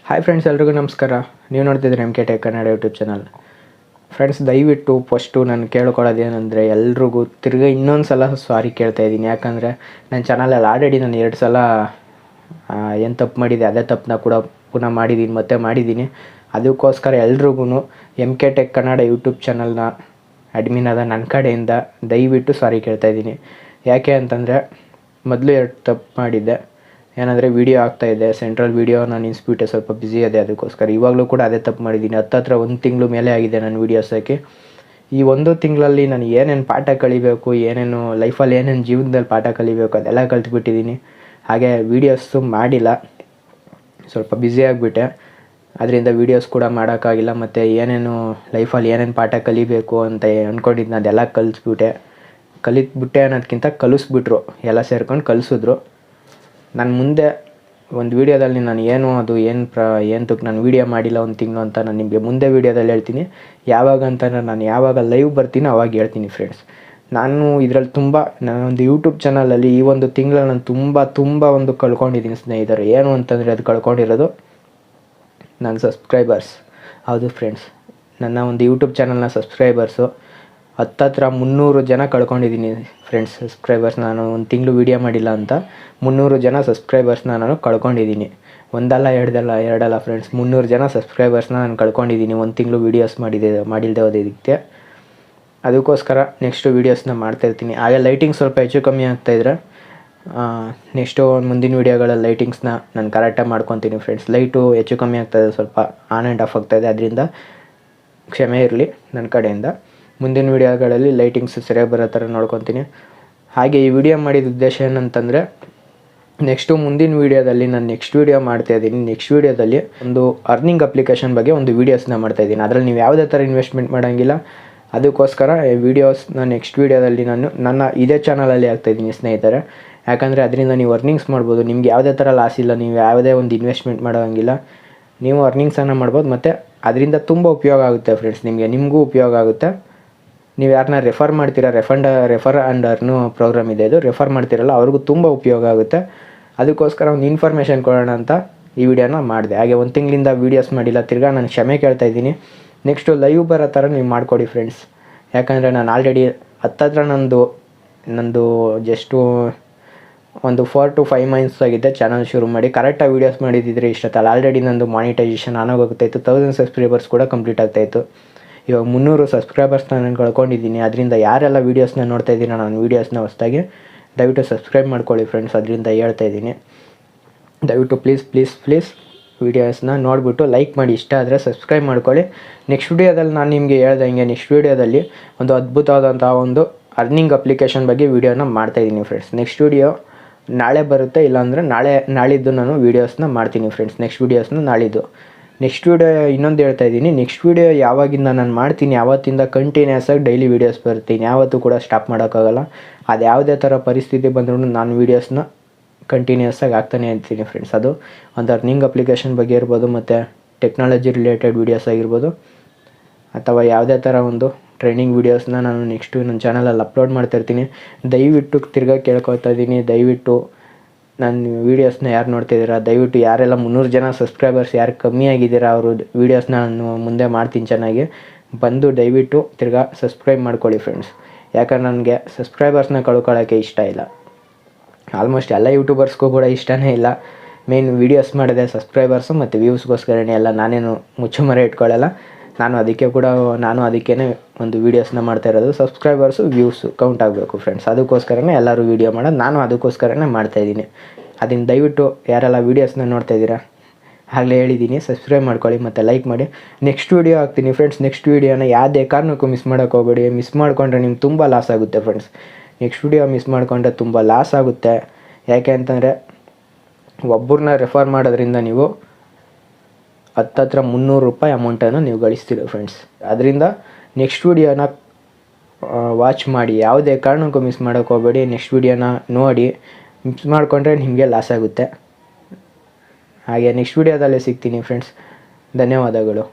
Hi friends, ಎಲ್ರಿಗೂ ನಮಸ್ಕಾರ. ನೀವು ನೋಡ್ತಿದ್ದೀರಿ mktechkannada ಯೂಟ್ಯೂಬ್ ಚಾನಲ್. ಫ್ರೆಂಡ್ಸ್, ದಯವಿಟ್ಟು ಫಸ್ಟು ನಾನು ಕೇಳ್ಕೊಳ್ಳೋದೇನೆಂದರೆ ಎಲ್ರಿಗೂ ತಿರ್ಗಿ ಇನ್ನೊಂದು ಸಲ ಸಾರಿ ಕೇಳ್ತಾಯಿದ್ದೀನಿ. ಯಾಕಂದರೆ ನನ್ನ ಚಾನಲಲ್ಲಿ ಆಲ್ರೆಡಿ ನಾನು 2 ಸಲ ಏನು ತಪ್ಪು ಮಾಡಿದೆ ಅದೇ ತಪ್ಪನ್ನ ಕೂಡ ಪುನಃ ಮಾಡಿದ್ದೀನಿ. ಅದಕ್ಕೋಸ್ಕರ ಎಲ್ರಿಗೂ mktechkannada ಯೂಟ್ಯೂಬ್ ಚಾನಲ್ನ ಅಡ್ಮಿನ್ ಆದ ನನ್ನ ಕಡೆಯಿಂದ ದಯವಿಟ್ಟು ಸಾರಿ ಕೇಳ್ತಾಯಿದ್ದೀನಿ. ಯಾಕೆ ಅಂತಂದರೆ ಮೊದಲು 2 ತಪ್ಪು ಮಾಡಿದ್ದೆ. ಏನಂದರೆ ವೀಡಿಯೋ ಆಗ್ತಾಯಿದ್ದೆ, ಸೆಂಟ್ರಲ್ ವೀಡಿಯೋ ನಾನು ನಿಲ್ಲಿಸ್ಬಿಟ್ಟೆ, ಸ್ವಲ್ಪ ಬ್ಯುಸಿ ಇದೆ. ಅದಕ್ಕೋಸ್ಕರ ಇವಾಗಲೂ ಕೂಡ ಅದೇ ತಪ್ಪು ಮಾಡಿದ್ದೀನಿ. ಹತ್ತಿರ 1 ತಿಂಗಳು ಮೇಲೆ ಆಗಿದೆ ನಾನು ವೀಡಿಯೋಸ್ ಹಾಕಿ. ಈ 1 ತಿಂಗಳಲ್ಲಿ ನಾನು ಏನೇನು ಪಾಠ ಕಲಿಬೇಕು, ಏನೇನು ಲೈಫಲ್ಲಿ ಏನೇನು ಜೀವನದಲ್ಲಿ ಪಾಠ ಕಲಿಬೇಕು ಅದೆಲ್ಲ ಕಲ್ತ್ಬಿಟ್ಟಿದ್ದೀನಿ. ಹಾಗೆ ವೀಡಿಯೋಸು ಮಾಡಿಲ್ಲ, ಸ್ವಲ್ಪ ಬ್ಯುಸಿ ಆಗಿಬಿಟ್ಟೆ. ಅದರಿಂದ ವೀಡಿಯೋಸ್ ಕೂಡ ಮಾಡೋಕ್ಕಾಗಿಲ್ಲ. ಮತ್ತು ಏನೇನು ಲೈಫಲ್ಲಿ ಏನೇನು ಪಾಠ ಕಲಿಬೇಕು ಅಂತ ಅಂದ್ಕೊಂಡಿದ್ದು ಅದೆಲ್ಲ ಕಲಿತ್ಬಿಟ್ಟೆ ಅನ್ನೋದಕ್ಕಿಂತ ಕಲಿಸ್ಬಿಟ್ರು, ಎಲ್ಲ ಸೇರ್ಕೊಂಡು ಕಲಿಸಿದ್ರು. ನಾನು ಮುಂದೆ ಒಂದು ವೀಡಿಯೋದಲ್ಲಿ ನಾನು ಏನಕ್ಕೆ ನಾನು ವೀಡಿಯೋ ಮಾಡಿಲ್ಲ 1 ತಿಂಗಳು ಅಂತ ನಾನು ನಿಮಗೆ ಮುಂದೆ ವೀಡಿಯೋದಲ್ಲಿ ಹೇಳ್ತೀನಿ. ನಾನು ಯಾವಾಗ ಲೈವ್ ಬರ್ತೀನೋ ಅವಾಗ ಹೇಳ್ತೀನಿ ಫ್ರೆಂಡ್ಸ್. ನಾನು ಇದರಲ್ಲಿ ನಾನೊಂದು ಯೂಟ್ಯೂಬ್ ಚಾನಲಲ್ಲಿ ಈ 1 ತಿಂಗಳಲ್ಲಿ ನಾನು ತುಂಬ ಒಂದು ಕಳ್ಕೊಂಡಿದ್ದೀನಿ ಸ್ನೇಹಿತರು. ಏನು ಅಂತಂದರೆ ಅದು ಕಳ್ಕೊಂಡಿರೋದು ನನ್ನ ಸಬ್ಸ್ಕ್ರೈಬರ್ಸ್. ಹೌದು ಫ್ರೆಂಡ್ಸ್, ನನ್ನ ಒಂದು ಯೂಟ್ಯೂಬ್ ಚಾನಲ್ನ ಸಬ್ಸ್ಕ್ರೈಬರ್ಸು ಹತ್ತಿರ 300 ಜನ ಕಳ್ಕೊಂಡಿದ್ದೀನಿ ಫ್ರೆಂಡ್ಸ್. ಸಬ್ಸ್ಕ್ರೈಬರ್ಸ್ ನಾನು 1 ತಿಂಗಳು ವೀಡಿಯೋ ಮಾಡಿಲ್ಲ ಅಂತ 300 ಜನ ಸಬ್ಸ್ಕ್ರೈಬರ್ಸ್ನ ನಾನು ಕಳ್ಕೊಂಡಿದ್ದೀನಿ. ಎರಡಲ್ಲ ಫ್ರೆಂಡ್ಸ್, 300 ಜನ ಸಬ್ಸ್ಕ್ರೈಬರ್ಸ್ನ ನಾನು ಕಳ್ಕೊಂಡಿದ್ದೀನಿ 1 ತಿಂಗಳು ವೀಡಿಯೋಸ್ ಮಾಡಿಲ್ಲದೆ ಹೋದಕ್ಕೆ. ಅದಕ್ಕೋಸ್ಕರ ನೆಕ್ಸ್ಟು ವೀಡಿಯೋಸ್ನ ಮಾಡ್ತಾಯಿರ್ತೀನಿ. ಹಾಗೆ ಲೈಟಿಂಗ್ ಸ್ವಲ್ಪ ಹೆಚ್ಚು ಕಮ್ಮಿ ಆಗ್ತಾಯಿದ್ರೆ ನೆಕ್ಸ್ಟು ಮುಂದಿನ ವೀಡಿಯೋಗಳಲ್ಲಿ ಲೈಟಿಂಗ್ಸ್ನ ನಾನು ಕರೆಕ್ಟಾಗಿ ಮಾಡ್ಕೊತೀನಿ ಫ್ರೆಂಡ್ಸ್. ಲೈಟು ಹೆಚ್ಚು ಕಮ್ಮಿ ಆಗ್ತಾಯಿದೆ, ಸ್ವಲ್ಪ ಆನ್ ಆ್ಯಂಡ್ ಆಫ್ ಆಗ್ತಾಯಿದೆ. ಅದರಿಂದ ಕ್ಷಮೆ ಇರಲಿ ನನ್ನ ಕಡೆಯಿಂದ. ಮುಂದಿನ ವೀಡಿಯೋಗಳಲ್ಲಿ ಲೈಟಿಂಗ್ಸ್ ಸರಿಯಾಗಿ ಬರೋ ಥರ ನೋಡ್ಕೊತೀನಿ. ಹಾಗೆ ಈ ವಿಡಿಯೋ ಮಾಡಿದ ಉದ್ದೇಶ ಏನಂತಂದರೆ ಮುಂದಿನ ವೀಡಿಯೋದಲ್ಲಿ ನಾನು ನೆಕ್ಸ್ಟ್ ವೀಡಿಯೋ ಮಾಡ್ತಾಯಿದ್ದೀನಿ. ನೆಕ್ಸ್ಟ್ ವೀಡಿಯೋದಲ್ಲಿ ಒಂದು ಅರ್ನಿಂಗ್ ಅಪ್ಲಿಕೇಶನ್ ಬಗ್ಗೆ ಒಂದು ವೀಡಿಯೋಸ್ನ ಮಾಡ್ತಾಯಿದ್ದೀನಿ. ಅದರಲ್ಲಿ ನೀವು ಯಾವುದೇ ಥರ ಇನ್ವೆಸ್ಟ್ಮೆಂಟ್ ಮಾಡೋಂಗಿಲ್ಲ. ಅದಕ್ಕೋಸ್ಕರ ವೀಡಿಯೋಸ್ನ ನೆಕ್ಸ್ಟ್ ವೀಡಿಯೋದಲ್ಲಿ ನಾನು ನನ್ನ ಇದೇ ಚಾನಲಲ್ಲಿ ಹಾಕ್ತಾಯಿದ್ದೀನಿ ಸ್ನೇಹಿತರೆ. ಯಾಕಂದರೆ ಅದರಿಂದ ನೀವು ಅರ್ನಿಂಗ್ಸ್ ಮಾಡ್ಬೋದು. ನಿಮ್ಗೆ ಯಾವುದೇ ಥರ ಲಾಸ್ ಇಲ್ಲ, ನೀವು ಯಾವುದೇ ಒಂದು ಇನ್ವೆಸ್ಟ್ಮೆಂಟ್ ಮಾಡೋಂಗಿಲ್ಲ. ನೀವು ಅರ್ನಿಂಗ್ಸನ್ನು ಮಾಡ್ಬೋದು. ಮತ್ತು ಅದರಿಂದ ತುಂಬ ಉಪಯೋಗ ಆಗುತ್ತೆ ಫ್ರೆಂಡ್ಸ್. ನಿಮಗೂ ಉಪಯೋಗ ಆಗುತ್ತೆ. ನೀವು ಯಾರನ್ನ ರೆಫರ್ ಮಾಡ್ತೀರಾ, ರೆಫರ್ ಆ್ಯಂಡ್ ಅರ್ನ್ ಪ್ರೋಗ್ರಾಮ್ ಇದೆ, ಇದು ರೆಫರ್ ಮಾಡ್ತೀರಲ್ಲ ಅವ್ರಿಗೂ ತುಂಬ ಉಪಯೋಗ ಆಗುತ್ತೆ. ಅದಕ್ಕೋಸ್ಕರ ಒಂದು ಇನ್ಫಾರ್ಮೇಷನ್ ಕೊಡೋಣ ಅಂತ ಈ ವಿಡಿಯೋನ ಮಾಡಿದೆ. ಹಾಗೆ 1 ತಿಂಗಳಿಂದ ವೀಡಿಯೋಸ್ ಮಾಡಿಲ್ಲ, ತಿರ್ಗಾ ನಾನು ಕ್ಷಮೆ ಕೇಳ್ತಾಯಿದ್ದೀನಿ. ನೆಕ್ಸ್ಟು ಲೈವ್ ಬರೋ ಥರ ನೀವು ಮಾಡಿಕೊಡಿ ಫ್ರೆಂಡ್ಸ್. ಯಾಕಂದರೆ ನಾನು ಆಲ್ರೆಡಿ ಹತ್ತಿರ ನಂದು ಜಸ್ಟು ಒಂದು 4 to 5 ಮಂತ್ಸ್ ಆಗಿದೆ ಚಾನಲ್ ಶುರು ಮಾಡಿ. ಕರೆಕ್ಟಾಗಿ ವೀಡಿಯೋಸ್ ಮಾಡಿದ್ದಿದ್ರೆ ಇಷ್ಟೊತ್ತಲ್ಲ ಆಲ್ರೆಡಿ ನಂದು ಮಾನಿಟೈಸೇಷನ್ ಆಗೋಗ್ತಾಯಿತ್ತು. 1000 ಸಬ್ಸ್ಕ್ರೈಬರ್ಸ್ ಕೂಡ ಕಂಪ್ಲೀಟ್ ಆಗ್ತಾಯಿತ್ತು. ಇವಾಗ 300 ಸಬ್ಸ್ಕ್ರೈಬರ್ಸ್ನ ನಾನು ಕಳ್ಕೊಂಡಿದ್ದೀನಿ. ಅದರಿಂದ ಯಾರೆಲ್ಲ ವೀಡಿಯೋಸ್ನ ನೋಡ್ತಾ ಇದ್ದೀರಾ, ನಾನು ವೀಡಿಯೋಸ್ನ ಹೊಸದಾಗಿ ದಯವಿಟ್ಟು ಸಬ್ಸ್ಕ್ರೈಬ್ ಮಾಡ್ಕೊಳ್ಳಿ ಫ್ರೆಂಡ್ಸ್. ಅದರಿಂದ ಹೇಳ್ತಾಯಿದ್ದೀನಿ. ದಯವಿಟ್ಟು ಪ್ಲೀಸ್ ವೀಡಿಯೋಸ್ನ ನೋಡಿಬಿಟ್ಟು ಲೈಕ್ ಮಾಡಿ, ಇಷ್ಟ ಆದರೆ ಸಬ್ಸ್ಕ್ರೈಬ್ ಮಾಡ್ಕೊಳ್ಳಿ. ನೆಕ್ಸ್ಟ್ ವೀಡಿಯೋದಲ್ಲಿ ನಾನು ನಿಮಗೆ ಹೇಳ್ದಂಗೆ ನೆಕ್ಸ್ಟ್ ವೀಡಿಯೋದಲ್ಲಿ ಒಂದು ಅದ್ಭುತವಾದಂಥ ಒಂದು ಅರ್ನಿಂಗ್ ಅಪ್ಲಿಕೇಶನ್ ಬಗ್ಗೆ ವೀಡಿಯೋನ ಮಾಡ್ತಾಯಿದ್ದೀನಿ ಫ್ರೆಂಡ್ಸ್. ನೆಕ್ಸ್ಟ್ ವೀಡಿಯೋ ನಾಳೆ ಬರುತ್ತೆ, ಇಲ್ಲಾಂದರೆ ನಾಳಿದ್ದು ನಾನು ವೀಡಿಯೋಸ್ನ ಮಾಡ್ತೀನಿ ಫ್ರೆಂಡ್ಸ್. ನೆಕ್ಸ್ಟ್ ವೀಡಿಯೋಸ್ನ ನಾಳಿದ್ದು. ನೆಕ್ಸ್ಟ್ ವೀಡಿಯೋ ಇನ್ನೊಂದು ಹೇಳ್ತಾಯಿದ್ದೀನಿ, ನೆಕ್ಸ್ಟ್ ವೀಡಿಯೋ ಯಾವಾಗಿಂದ ನಾನು ಮಾಡ್ತೀನಿ ಆವತ್ತಿಂದ ಕಂಟಿನ್ಯೂಸ್ ಆಗಿ ಡೈಲಿ ವೀಡಿಯೋಸ್ ಬರ್ತೀನಿ. ಯಾವತ್ತೂ ಕೂಡ ಸ್ಟಾಪ್ ಮಾಡೋಕ್ಕಾಗಲ್ಲ. ಅದು ಯಾವುದೇ ಥರ ಪರಿಸ್ಥಿತಿ ಬಂದರೂ ನಾನು ವೀಡಿಯೋಸ್ನ ಕಂಟಿನ್ಯೂಸ್ ಆಗಿ ಆಗ್ತಾನೆ ಇರ್ತೀನಿ ಫ್ರೆಂಡ್ಸ್. ಅದು ಒಂದು ಅರ್ನಿಂಗ್ ಅಪ್ಲಿಕೇಶನ್ ಬಗ್ಗೆ ಇರ್ಬೋದು, ಮತ್ತು ಟೆಕ್ನಾಲಜಿ ರಿಲೇಟೆಡ್ ವೀಡಿಯೋಸ್ ಆಗಿರ್ಬೋದು, ಅಥವಾ ಯಾವುದೇ ಥರ ಒಂದು ಟ್ರೈನಿಂಗ್ ವೀಡಿಯೋಸ್ನ ನಾನು ನೆಕ್ಸ್ಟು ನನ್ನ ಚಾನಲಲ್ಲಿ ಅಪ್ಲೋಡ್ ಮಾಡ್ತಾಯಿರ್ತೀನಿ. ದಯವಿಟ್ಟು ತಿರ್ಗಾ ಕೇಳ್ಕೊತಾ ಇದ್ದೀನಿ, ದಯವಿಟ್ಟು ನನ್ನ ವೀಡಿಯೋಸ್ನ ಯಾರು ನೋಡ್ತಿದ್ದೀರಾ, ದಯವಿಟ್ಟು ಯಾರೆಲ್ಲ 300 ಜನ ಸಬ್ಸ್ಕ್ರೈಬರ್ಸ್ ಯಾರು ಕಮ್ಮಿ ಆಗಿದ್ದೀರಾ ಅವರು ವೀಡಿಯೋಸ್ನ ನಾನು ಮುಂದೆ ಮಾಡ್ತೀನಿ ಚೆನ್ನಾಗಿ. ಬಂದು ದಯವಿಟ್ಟು ತಿರ್ಗಾ ಸಬ್ಸ್ಕ್ರೈಬ್ ಮಾಡ್ಕೊಳ್ಳಿ ಫ್ರೆಂಡ್ಸ್. ಯಾಕಂದ್ರೆ ನನಗೆ ಸಬ್ಸ್ಕ್ರೈಬರ್ಸ್ನ ಕಳ್ಕೊಳ್ಳೋಕ್ಕೆ ಇಷ್ಟ ಇಲ್ಲ. ಆಲ್ಮೋಸ್ಟ್ ಎಲ್ಲ ಯೂಟ್ಯೂಬರ್ಸ್ಗೂ ಕೂಡ ಇಷ್ಟನೇ ಇಲ್ಲ. ಮೇನ್ ವೀಡಿಯೋಸ್ ಮಾಡಿದೆ ಸಬ್ಸ್ಕ್ರೈಬರ್ಸು ಮತ್ತು ವ್ಯೂಸ್ಗೋಸ್ಕರನೇ ಎಲ್ಲ. ನಾನೇನು ಮುಚ್ಚುಮರೆ ಇಟ್ಕೊಳ್ಳಲ್ಲ. ನಾನು ಅದಕ್ಕೇ ಒಂದು ವೀಡಿಯೋಸ್ನ ಮಾಡ್ತಾ ಇರೋದು. ಸಬ್ಸ್ಕ್ರೈಬರ್ಸು ವ್ಯೂಸು ಕೌಂಟ್ ಆಗಬೇಕು ಫ್ರೆಂಡ್ಸ್. ಅದಕ್ಕೋಸ್ಕರನೇ ಎಲ್ಲರೂ ವೀಡಿಯೋ ಮಾಡೋದು. ನಾನು ಅದಕ್ಕೋಸ್ಕರನೇ ಮಾಡ್ತಾಯಿದ್ದೀನಿ. ಅದನ್ನು ದಯವಿಟ್ಟು ಯಾರೆಲ್ಲ ವೀಡಿಯೋಸ್ನ ನೋಡ್ತಾ ಇದ್ದೀರಾ ಆಗಲೇ ಹೇಳಿದ್ದೀನಿ, ಸಬ್ಸ್ಕ್ರೈಬ್ ಮಾಡ್ಕೊಳ್ಳಿ ಮತ್ತು ಲೈಕ್ ಮಾಡಿ. ನೆಕ್ಸ್ಟ್ ವೀಡಿಯೋ ಹಾಕ್ತೀನಿ ಫ್ರೆಂಡ್ಸ್. ನೆಕ್ಸ್ಟ್ ವೀಡಿಯೋನ ಯಾವುದೇ ಕಾರಣಕ್ಕೂ ಮಿಸ್ ಮಾಡೋಕ್ಕೆ ಹೋಗಬೇಡಿ. ಮಿಸ್ ಮಾಡಿಕೊಂಡ್ರೆ ನಿಮ್ಗೆ ತುಂಬ ಲಾಸ್ ಆಗುತ್ತೆ ಫ್ರೆಂಡ್ಸ್. ನೆಕ್ಸ್ಟ್ ವೀಡಿಯೋ ಮಿಸ್ ಮಾಡಿಕೊಂಡ್ರೆ ತುಂಬ ಲಾಸ್ ಆಗುತ್ತೆ. ಯಾಕೆ ಅಂತಂದರೆ ಒಬ್ಬರನ್ನ ರೆಫರ್ ಮಾಡೋದ್ರಿಂದ ನೀವು ಹತ್ತಿರ 300 ರೂಪಾಯಿ ಅಮೌಂಟನ್ನು ನೀವು ಗಳಿಸ್ತೀರ ಫ್ರೆಂಡ್ಸ್. ಅದರಿಂದ ನೆಕ್ಸ್ಟ್ ವೀಡಿಯೋನ ವಾಚ್ ಮಾಡಿ, ಯಾವುದೇ ಕಾರಣಕ್ಕೂ ಮಿಸ್ ಮಾಡೋಕ್ಕೆ ಹೋಗಬೇಡಿ. ನೆಕ್ಸ್ಟ್ ವೀಡಿಯೋನ ನೋಡಿ, ಮಿಸ್ ಮಾಡಿಕೊಂಡ್ರೆ ನಿಮಗೆ ಲಾಸ್ ಆಗುತ್ತೆ. ಹಾಗೆ ನೆಕ್ಸ್ಟ್ ವೀಡಿಯೋದಲ್ಲೇ ಸಿಗ್ತೀನಿ ಫ್ರೆಂಡ್ಸ್. ಧನ್ಯವಾದಗಳು.